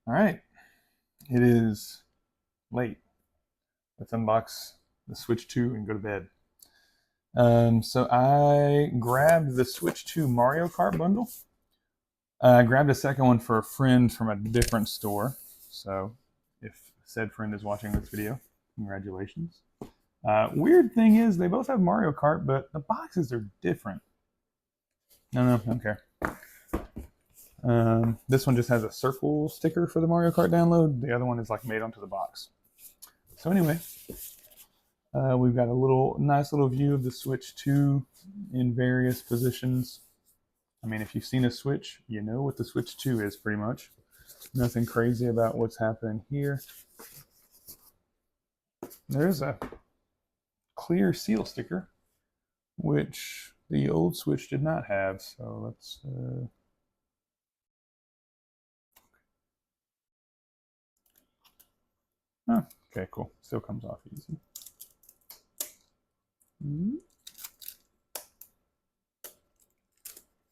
All right, it is late. Let's unbox the Switch 2 and go to bed. So I grabbed the Switch 2 Mario Kart bundle. I grabbed a second one for a friend from a different store. So if said friend is watching this video, congratulations. Weird thing is they both have Mario Kart, but the boxes are different. No, I don't care. This one just has a circle sticker for the Mario Kart download. The other one is like made onto the box. So anyway, we've got a nice little view of the Switch 2 in various positions. I mean, if you've seen a Switch, you know what the Switch 2 is pretty much. Nothing crazy about what's happening here. There's a clear seal sticker, which the old Switch did not have. So let's. Oh, okay, cool. Still comes off easy.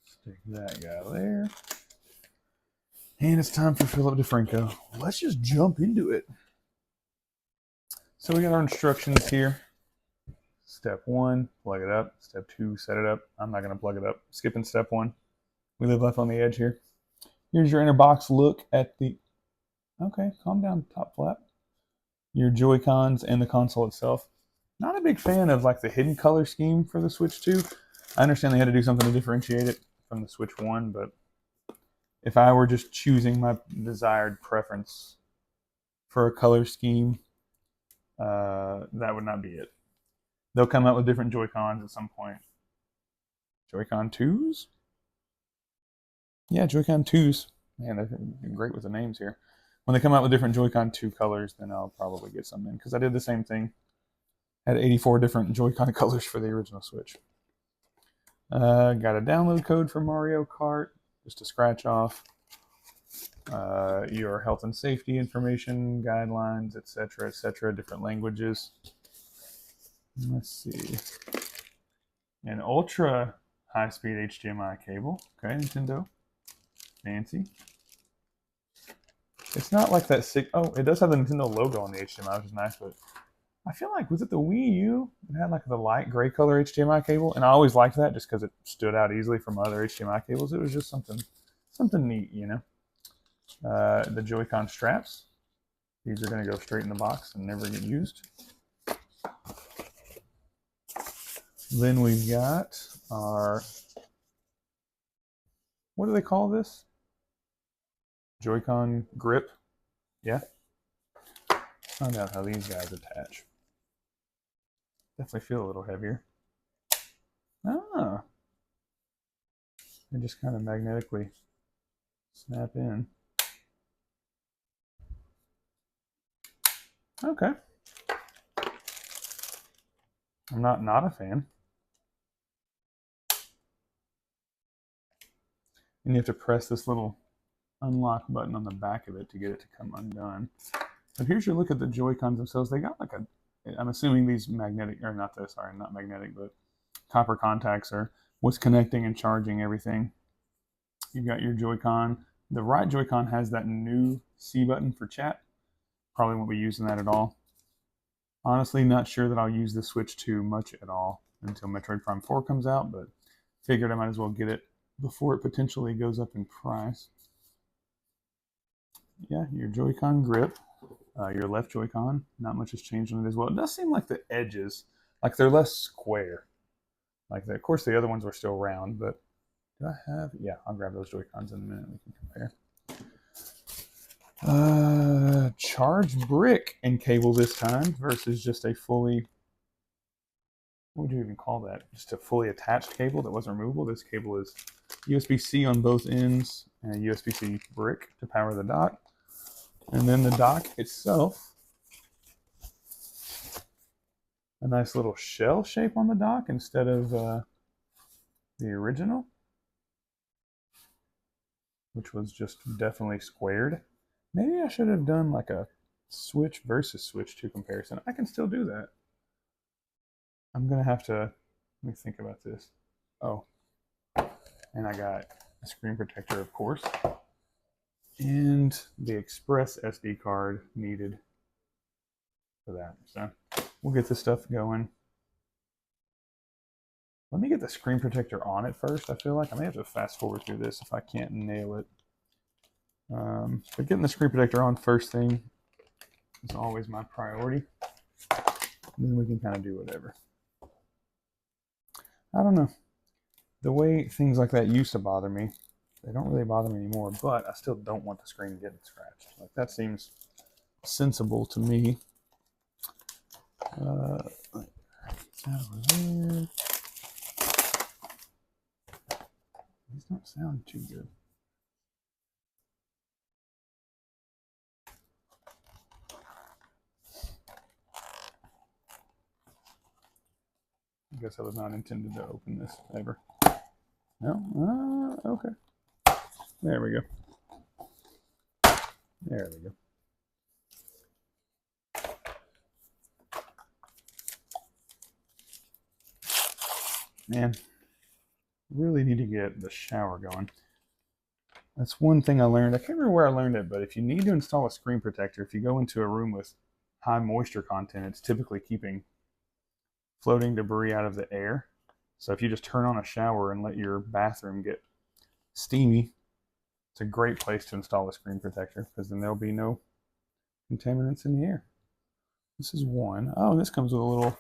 Stick that guy there. And it's time for Philip DeFranco. Let's just jump into it. So we got our instructions here. Step 1, plug it up. Step 2, set it up. I'm not going to plug it up. Skipping step 1. We live life on the edge here. Here's your inner box look at the... Okay, calm down, top flap. Your Joy-Cons and the console itself. Not a big fan of like the hidden color scheme for the Switch 2. I understand they had to do something to differentiate it from the Switch 1, but if I were just choosing my desired preference for a color scheme, that would not be it. They'll come out with different Joy-Cons at some point. Joy-Con 2s? Yeah, Joy-Con 2s. Man, they're great with the names here. When they come out with different Joy-Con 2 colors, then I'll probably get some in, because I did the same thing. Had 84 different Joy-Con colors for the original Switch. Got a download code for Mario Kart, just to scratch off. Your health and safety information, guidelines, etc., different languages. Let's see. An ultra high-speed HDMI cable. Okay, Nintendo. Fancy. It's not like that sick. Oh, it does have the Nintendo logo on the HDMI, which is nice, but I feel like, was it the Wii U? It had like the light gray color HDMI cable, and I always liked that just because it stood out easily from other HDMI cables. It was just something neat, you know. The Joy-Con straps. These are going to go straight in the box and never get used. Then we've got our, what do they call this? Joy-Con grip. Yeah. Find out how these guys attach. Definitely feel a little heavier. Ah. They just kind of magnetically snap in. Okay. I'm not a fan. And you have to press this little unlock button on the back of it to get it to come undone. So here's your look at the Joy-Cons themselves. They got like a, I'm assuming these magnetic, or not this, sorry, not magnetic, but copper contacts are what's connecting and charging everything. You've got your Joy-Con. The right Joy-Con has that new C button for chat. Probably won't be using that at all. Honestly, not sure that I'll use the Switch 2 much at all until Metroid Prime 4 comes out, but figured I might as well get it before it potentially goes up in price. Yeah, your Joy-Con grip. Your left Joy-Con, not much has changed on it as well. It does seem like the edges, like they're less square. Like, of course, the other ones were still round, but do I have? Yeah, I'll grab those Joy-Cons in a minute. We can compare. Charge brick and cable this time versus just a fully, what would you even call that? Just a fully attached cable that wasn't removable. This cable is USB-C on both ends and a USB-C brick to power the dock. And then the dock itself, a nice little shell shape on the dock instead of the original, which was just definitely squared. Maybe I should have done like a Switch versus Switch 2 comparison. I can still do that. I'm going to have to, let me think about this. Oh, and I got a screen protector, of course. And and the express SD card needed for that. So we'll get this stuff going. Let me get the screen protector on it first. I feel like I may have to fast forward through this if I can't nail it. But getting the screen protector on first thing is always my priority. And then we can kind of do whatever. I don't know. The way things like that used to bother me, they don't really bother me anymore, but I still don't want the screen getting scratched. Like, that seems sensible to me. Over there. These don't sound too good. I guess I was not intended to open this ever. No? Okay. There we go. There we go. Man, really need to get the shower going. That's one thing I learned. I can't remember where I learned it, but if you need to install a screen protector, if you go into a room with high moisture content, it's typically keeping floating debris out of the air. So if you just turn on a shower and let your bathroom get steamy, it's a great place to install a screen protector, because then there'll be no contaminants in the air. This is one. Oh, this comes with a little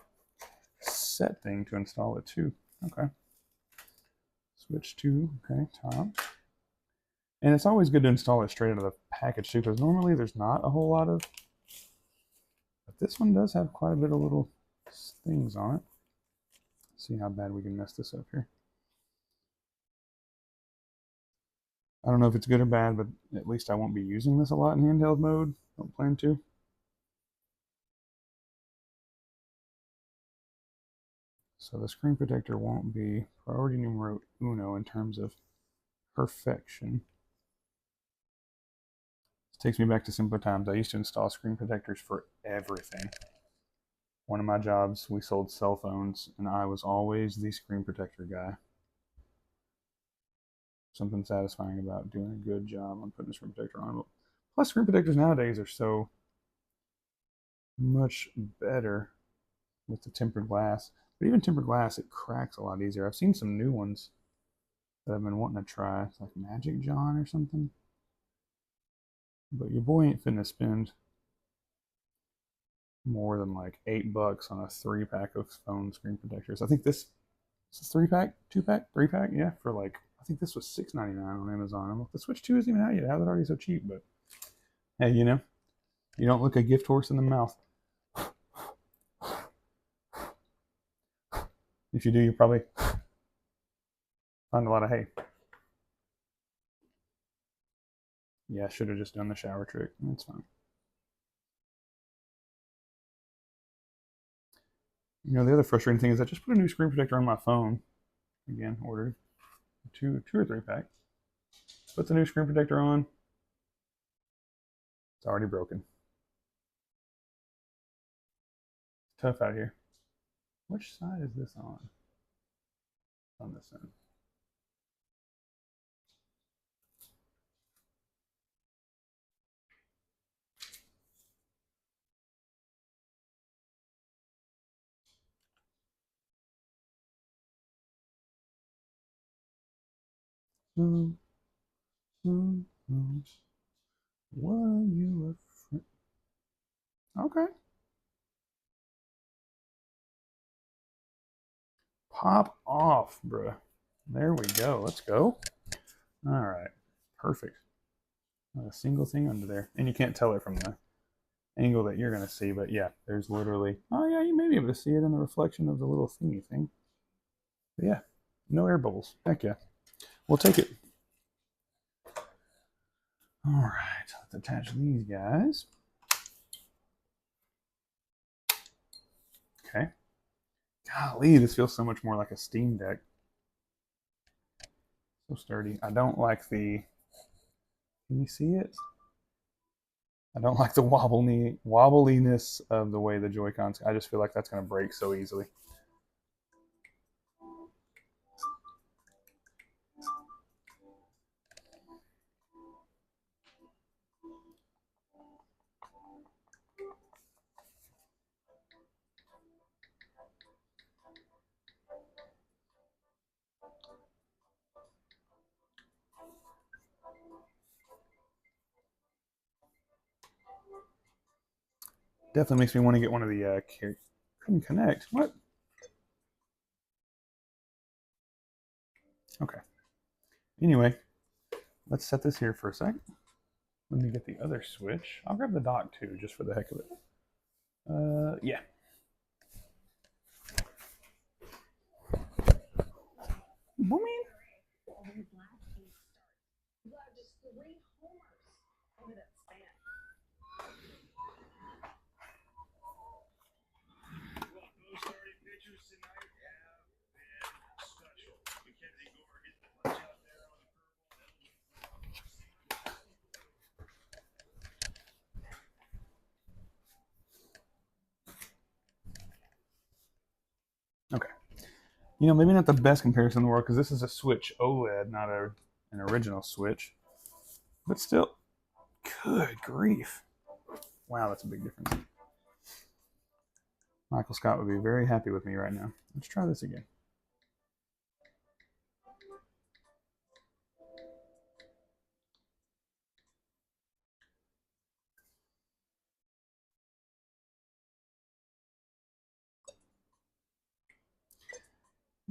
set thing to install it too. Okay. Switch to, okay, top. And it's always good to install it straight out of the package too, because normally there's not a whole lot of, but this one does have quite a bit of little things on it. Let's see how bad we can mess this up here. I don't know if it's good or bad, but at least I won't be using this a lot in handheld mode. Don't plan to. So the screen protector won't be priority numero uno in terms of perfection. This takes me back to simpler times. I used to install screen protectors for everything. One of my jobs, we sold cell phones, and I was always the screen protector guy. Something satisfying about doing a good job on putting a screen protector on. Plus, screen protectors nowadays are so much better with the tempered glass. But even tempered glass, it cracks a lot easier. I've seen some new ones that I've been wanting to try. It's like Magic John or something. But your boy ain't finna spend more than like $8 on a 3-pack of phone screen protectors. I think this is a 3-pack, 2-pack, 3-pack, yeah, for like, I think this was $6.99 on Amazon. I'm like, the Switch 2 isn't even out yet. How's it already so cheap? But hey, you know, you don't look a gift horse in the mouth. If you do, you probably find a lot of hay. Yeah, I should have just done the shower trick. That's fine. You know, the other frustrating thing is I just put a new screen protector on my phone. Again, ordered two or 3-pack. Put the new screen protector on. It's already broken. It's tough out here. Which side is this on? On this end. Mm, mm, mm. What are you afraid? Okay. Pop off, bruh. There we go. Let's go. All right. Perfect. Not a single thing under there. And you can't tell it from the angle that you're going to see, but yeah, there's literally, oh yeah, you may be able to see it in the reflection of the little thingy thing. But yeah, no air bubbles. Heck yeah. We'll take it. All right, let's attach these guys. Okay. Golly, this feels so much more like a Steam Deck. So sturdy. I don't like the, can you see it? I don't like the wobbliness of the way the Joy-Cons, I just feel like that's going to break so easily. Definitely makes me want to get one of the couldn't connect. What? Okay. Anyway, let's set this here for a sec. Let me get the other switch. I'll grab the dock too, just for the heck of it. Yeah. Booming. Okay. You know, maybe not the best comparison in the world because this is a Switch OLED, not an original Switch. But still, good grief. Wow, that's a big difference. Michael Scott would be very happy with me right now. Let's try this again.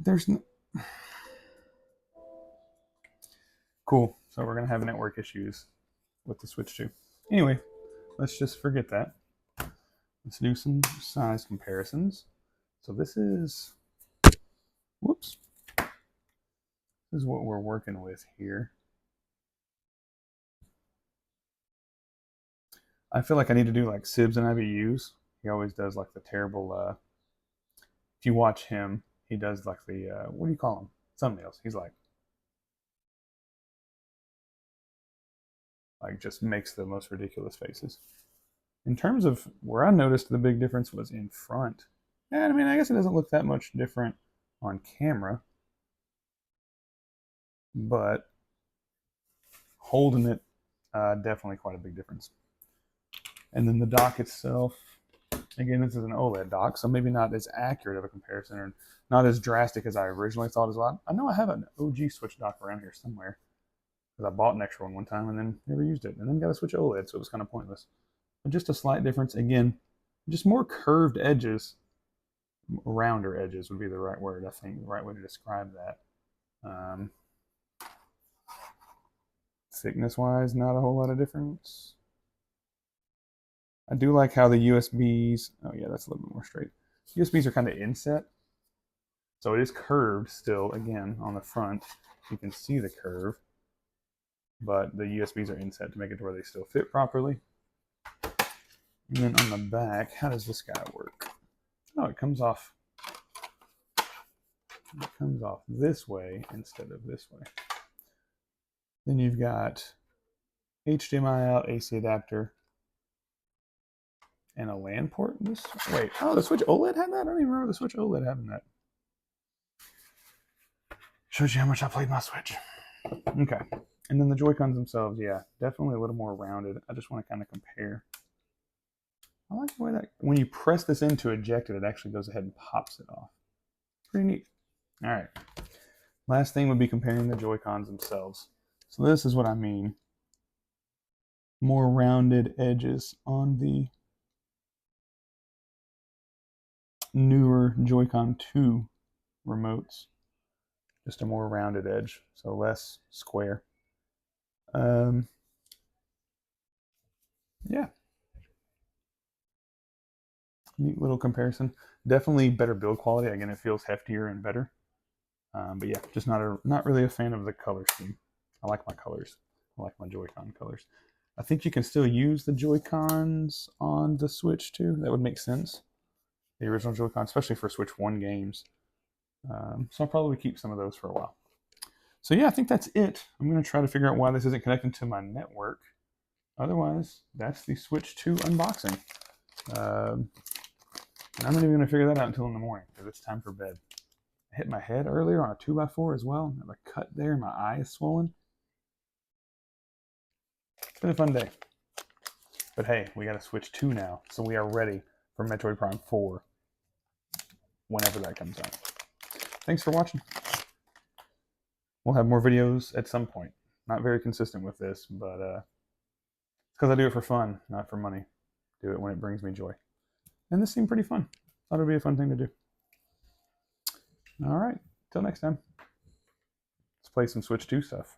There's no... Cool. So we're going to have network issues with the Switch 2. Anyway, let's just forget that. Let's do some size comparisons. So this is... Whoops. This is what we're working with here. I feel like I need to do like SIBs and IBUs. He always does like the terrible... if you watch him, he does like the... what do you call them? Thumbnails. He's like just makes the most ridiculous faces. In terms of where I noticed the big difference was in front. And I mean, I guess it doesn't look that much different on camera, but holding it, definitely quite a big difference. And then the dock itself, again, this is an OLED dock, so maybe not as accurate of a comparison or not as drastic as I originally thought as well. I know I have an OG Switch dock around here somewhere because I bought an extra one time and then never used it, and then got a Switch OLED, so it was kind of pointless. But just a slight difference. Again, just more curved edges, rounder edges would be the right word, I think, the right way to describe that. Thickness-wise, not a whole lot of difference. I do like how the USBs, oh yeah, that's a little bit more straight. USBs are kind of inset. So it is curved still, again, on the front. You can see the curve, but the USBs are inset to make it to where they still fit properly. And then on the back, how does this guy work? Oh, it comes off this way instead of this way. Then you've got HDMI out, AC adapter, and a LAN port. Wait, oh, the Switch OLED had that? I don't even remember the Switch OLED having that. Shows you how much I played my Switch. Okay. And then the Joy-Cons themselves, yeah, definitely a little more rounded. I just want to kind of compare. I like the way that when you press this in to eject it, it actually goes ahead and pops it off. Pretty neat. All right. Last thing would be comparing the Joy-Cons themselves. So this is what I mean. More rounded edges on the newer Joy-Con 2 remotes. Just a more rounded edge, so less square. Yeah. Neat little comparison. Definitely better build quality. Again, it feels heftier and better. But yeah, just not really a fan of the color scheme. I like my colors. I like my Joy-Con colors. I think you can still use the Joy-Cons on the Switch too. That would make sense. The original Joy-Con, especially for Switch 1 games. So I'll probably keep some of those for a while. So yeah, I think that's it. I'm going to try to figure out why this isn't connecting to my network. Otherwise, that's the Switch 2 unboxing. And I'm not even going to figure that out until in the morning because it's time for bed. I hit my head earlier on a 2x4 as well. I have a cut there. My eye is swollen. It's been a fun day. But hey, we got a Switch 2 now, so we are ready for Metroid Prime 4 whenever that comes out. Thanks for watching. We'll have more videos at some point. Not very consistent with this, but it's because I do it for fun, not for money. Do it when it brings me joy. And this seemed pretty fun. Thought it would be a fun thing to do. All right, till next time. Let's play some Switch 2 stuff.